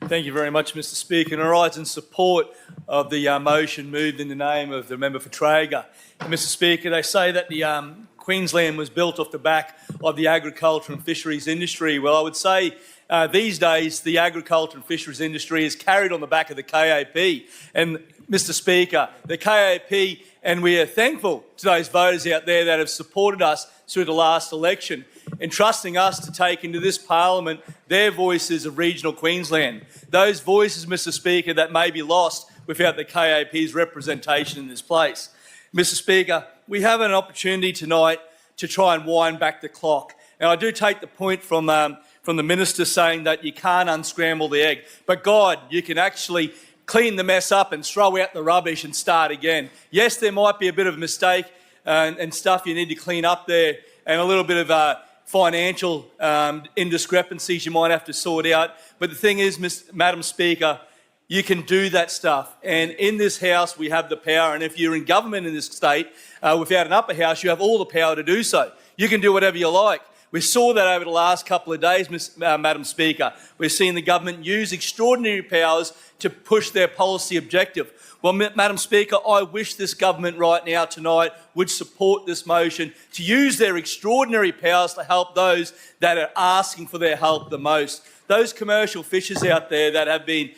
Thank you very much, Mr Speaker. And I rise in support of the motion moved in the name of the member for Traeger. And Mr Speaker, they say that the Queensland was built off the back of the agriculture and fisheries industry. Well, I would say these days the agriculture and fisheries industry is carried on the back of the KAP. And Mr Speaker, the KAP, and we are thankful to those voters out there that have supported us through the last election, entrusting us to take into this parliament their voices of regional Queensland. Those voices, Mr Speaker, that may be lost without the KAP's representation in this place. Mr Speaker, we have an opportunity tonight to try and wind back the clock. And I do take the point from the minister saying that you can't unscramble the egg. But God, you can actually clean the mess up and throw out the rubbish and start again. Yes, there might be a bit of a mistake and stuff you need to clean up there, and a little bit of financial indiscrepancies you might have to sort out. But the thing is, Madam Speaker, you can do that stuff. And in this House, we have the power. And if you're in government in this state, without an upper house, you have all the power to do so. You can do whatever you like. We saw that over the last couple of days, Madam Speaker. We've seen the government use extraordinary powers to push their policy objective. Well, Madam Speaker, I wish this government right now, tonight, would support this motion to use their extraordinary powers to help those that are asking for their help the most. Those commercial fishers out there that have been,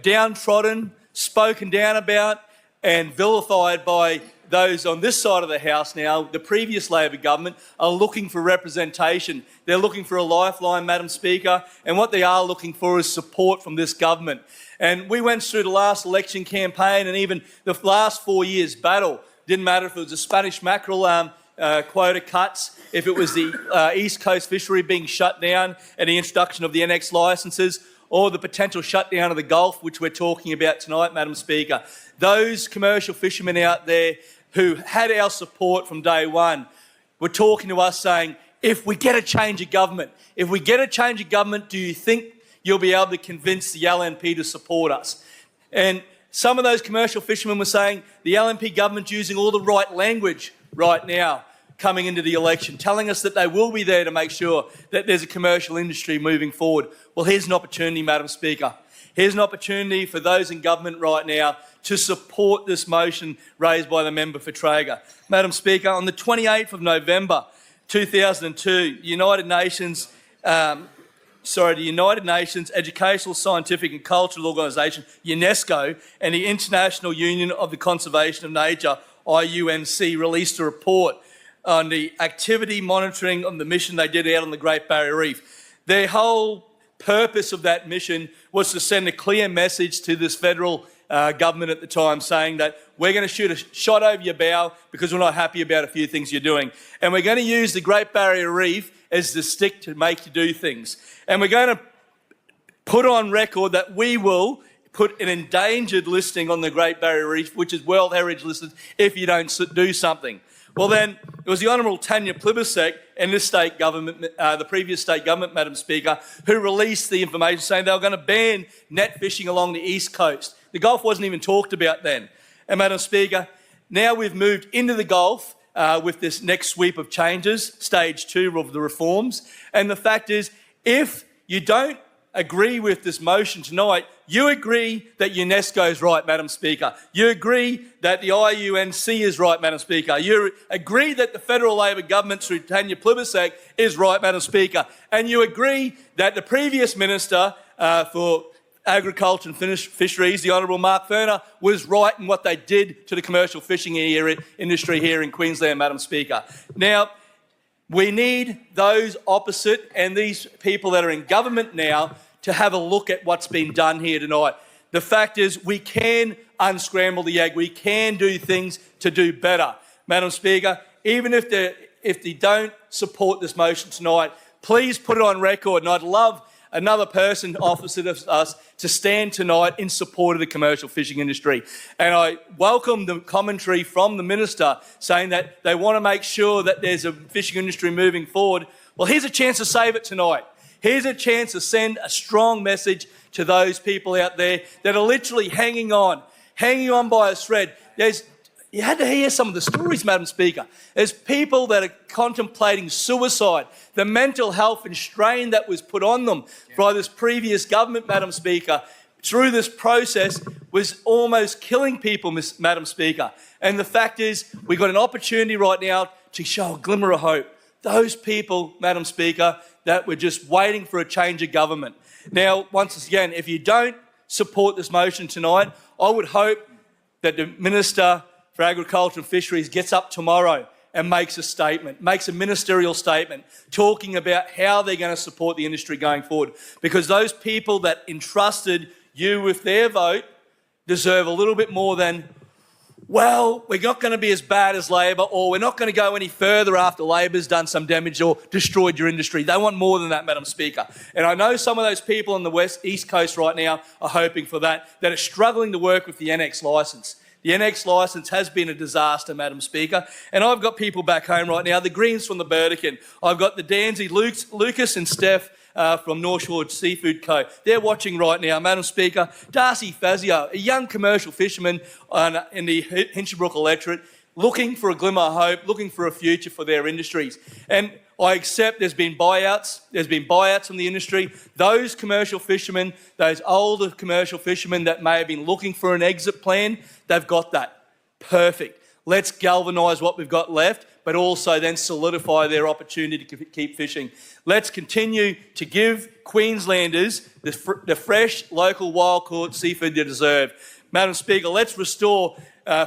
downtrodden, spoken down about and vilified by those on this side of the House now, the previous Labor government, are looking for representation. They're looking for a lifeline, Madam Speaker, and what they are looking for is support from this government. And we went through the last election campaign and even the last 4 years' battle. Didn't matter if it was the Spanish mackerel quota cuts, if it was the East Coast fishery being shut down and the introduction of the NX licences, or the potential shutdown of the Gulf, which we're talking about tonight, Madam Speaker. Those commercial fishermen out there who had our support from day one were talking to us saying, if we get a change of government, do you think you'll be able to convince the LNP to support us? And some of those commercial fishermen were saying the LNP government's using all the right language right now coming into the election, telling us that they will be there to make sure that there's a commercial industry moving forward. Well, here's an opportunity, Madam Speaker. Here's an opportunity for those in government right now to support this motion raised by the member for Traeger. Madam Speaker, on the 28th of November 2002, the United Nations Educational, Scientific and Cultural Organisation, UNESCO, and the International Union of the Conservation of Nature, IUNC, released a report on the activity monitoring of the mission they did out on the Great Barrier Reef. Their whole purpose of that mission was to send a clear message to this federal government at the time, saying that we're going to shoot a shot over your bow because we're not happy about a few things you're doing. And we're going to use the Great Barrier Reef as the stick to make you do things. And we're going to put on record that we will put an endangered listing on the Great Barrier Reef, which is World Heritage listed, if you don't do something. Well then, it was the Honourable Tanya Plibersek and this state government, the previous state government, Madam Speaker, who released the information saying they were going to ban net fishing along the East Coast. The Gulf wasn't even talked about then. And Madam Speaker, now we've moved into the Gulf with this next sweep of changes, stage 2 of the reforms. And the fact is, if you don't agree with this motion tonight, you agree that UNESCO is right, Madam Speaker. You agree that the IUNC is right, Madam Speaker. You agree that the federal Labor government through Tanya Plibersek is right, Madam Speaker. And you agree that the previous Minister for Agriculture and Fisheries, the Honourable Mark Ferner, was right in what they did to the commercial fishing industry here in Queensland, Madam Speaker. Now, we need those opposite and these people that are in government now to have a look at what's been done here tonight. The fact is, we can unscramble the egg. We can do things to do better. Madam Speaker, even if they don't support this motion tonight, please put it on record. And I'd love another person opposite of us to stand tonight in support of the commercial fishing industry. And I welcome the commentary from the Minister saying that they want to make sure that there's a fishing industry moving forward. Well, here's a chance to save it tonight. Here's a chance to send a strong message to those people out there that are literally hanging on by a thread. you had to hear some of the stories, Madam Speaker. There's people that are contemplating suicide, the mental health and strain that was put on them by this previous government, Madam Speaker, through this process was almost killing people, Madam Speaker. And the fact is, we've got an opportunity right now to show a glimmer of hope. Those people, Madam Speaker, that were just waiting for a change of government. Now, once again, if you don't support this motion tonight, I would hope that the Minister for Agriculture and Fisheries gets up tomorrow and makes a statement, makes a ministerial statement, talking about how they're going to support the industry going forward. Because those people that entrusted you with their vote deserve a little bit more than, well, we're not going to be as bad as Labor, or we're not going to go any further after Labor's done some damage or destroyed your industry. They want more than that, Madam Speaker. And I know some of those people on the East Coast right now are hoping for that are struggling to work with the NX licence. The NX licence has been a disaster, Madam Speaker, and I've got people back home right now, the Greens from the Burdekin. I've got the Danzy, Lucas and Steph from North Shore Seafood Co. They're watching right now, Madam Speaker. Darcy Fazio, a young commercial fisherman in the Hinchinbrook electorate, looking for a glimmer of hope, looking for a future for their industries. And I accept there's been buyouts in the industry. Those commercial fishermen, those older commercial fishermen that may have been looking for an exit plan, they've got that. Perfect. Let's galvanise what we've got left, but also then solidify their opportunity to keep fishing. Let's continue to give Queenslanders the fresh, local, wild-caught seafood they deserve. Madam Speaker, let's restore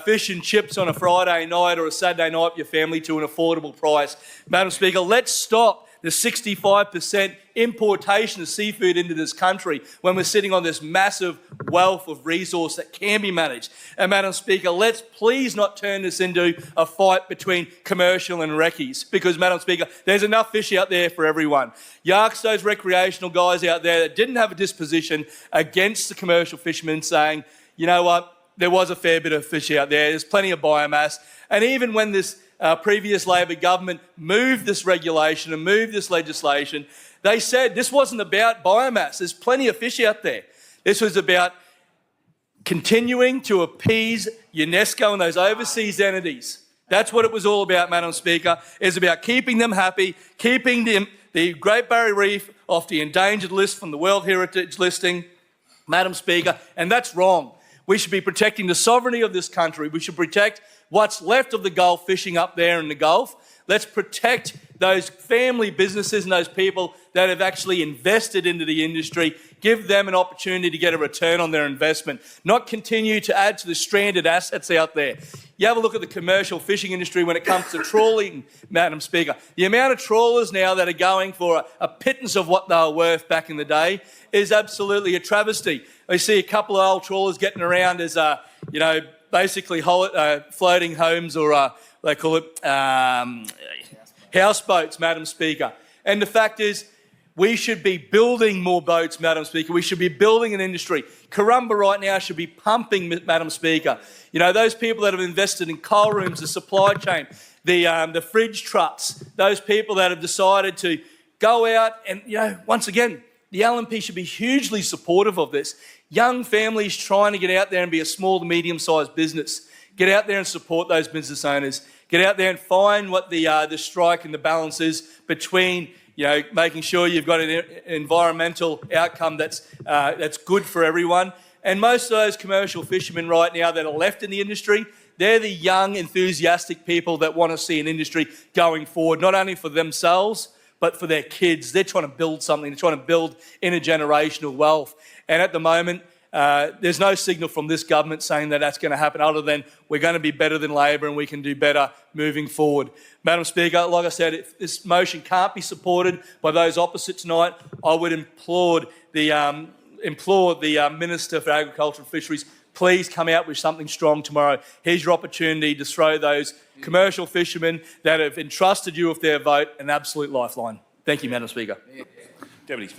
fish and chips on a Friday night or a Saturday night with your family to an affordable price. Madam Speaker, let's stop the 65% importation of seafood into this country when we're sitting on this massive wealth of resource that can be managed. And Madam Speaker, let's please not turn this into a fight between commercial and reccees, because, Madam Speaker, there's enough fish out there for everyone. Yarks those recreational guys out there that didn't have a disposition against the commercial fishermen, saying, you know what, there was a fair bit of fish out there, there's plenty of biomass. And even when this previous Labor government moved this regulation and moved this legislation, they said this wasn't about biomass, there's plenty of fish out there. This was about continuing to appease UNESCO and those overseas entities. That's what it was all about, Madam Speaker. It's about keeping them happy, keeping the Great Barrier Reef off the endangered list from the World Heritage listing, Madam Speaker, and that's wrong. We should be protecting the sovereignty of this country. We should protect what's left of the Gulf fishing up there in the Gulf. Let's protect those family businesses and those people that have actually invested into the industry. Give them an opportunity to get a return on their investment, not continue to add to the stranded assets out there. You have a look at the commercial fishing industry when it comes to trawling, Madam Speaker. The amount of trawlers now that are going for a pittance of what they were worth back in the day is absolutely a travesty. I see a couple of old trawlers getting around as, basically floating homes, or they call it houseboats, Madam Speaker. And the fact is, we should be building more boats, Madam Speaker. We should be building an industry. Karumba right now should be pumping, Madam Speaker. You know, those people that have invested in coal rooms, the supply chain, the fridge trucks, those people that have decided to go out and, once again, the LNP should be hugely supportive of this. Young families trying to get out there and be a small to medium-sized business. Get out there and support those business owners. Get out there and find what the strike and the balance is between, making sure you've got an environmental outcome that's good for everyone. And most of those commercial fishermen right now that are left in the industry, they're the young, enthusiastic people that want to see an industry going forward, not only for themselves, but for their kids. They're trying to build something. They're trying to build intergenerational wealth. And at the moment, there's no signal from this government saying that that's going to happen, other than we're going to be better than Labor and we can do better moving forward. Madam Speaker, like I said, if this motion can't be supported by those opposite tonight, I would implore the Minister for Agriculture and Fisheries, please come out with something strong tomorrow. Here's your opportunity to throw those commercial fishermen that have entrusted you with their vote an absolute lifeline. Thank you, Madam Speaker. Deputy.